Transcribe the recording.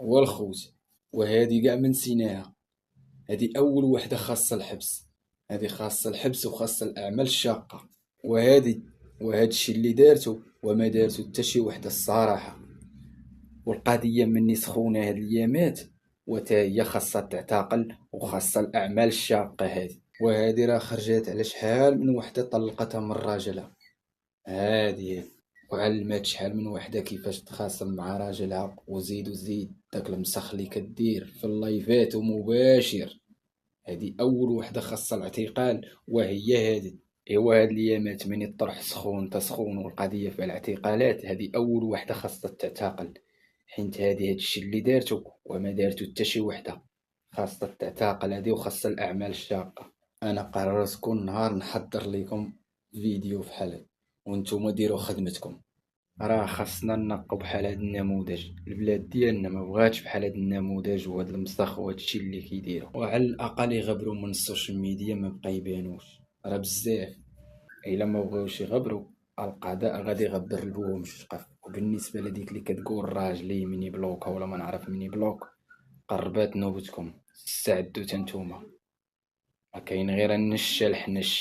هو الخوت. وهذه كاع من نسيناها. هذه اول وحده خاصه الحبس. هذه خاصه الحبس وخاصه الاعمال الشاقه. وهذه وهذا الشيء اللي دارته وما دارته حتى شي وحده الصراحه. والقضيه مني سخونه هاد الايامات، وتا هي خاصها تعتقل وخاصها الاعمال الشاقه هذه. وهذه راه خرجت على شحال من وحده طلقتها من راجلها. هادي وعلمات شحال من وحده كيفاش تخاصم مع راجلها، وزيد وزيد داك المسخ اللي كدير في اللايفات ومباشر. هادي اول وحده خاصها الاعتقال، وهي هادي. ايوا هاد الايامات من يطرح سخون تسخون والقضيه في الاعتقالات، هادي اول وحده خاصها تعتقل. حيت هادي هادشي اللي دارتو وما دارتو حتى شي وحده. خاصها تعتقل هادي وخاصها الاعمال الشاقه. انا قررت كل نهار نحضر لكم فيديو بحال هاد، وانتم ديروا خدمتكم. راه خاصنا نقوا بحال هاد النموذج. البلاد ديالنا ما بغاتش بحال هاد النموذج وهاد المسخ وهاد الشيء اللي كيديروا، وعلى الاقل يغبروا من السوشيال ميديا ما بقى يبانوش. راه بزاف الا ما بغاوش يغبروا، القضاء غادي يغبر لهم شقف. وبالنسبه لديك اللي كتقول راجلي مني بلوكا ولا ما نعرف مني بلوك، قربات نوبتكم. استعدوا تنتوما، ما كاين غير النش الحنش.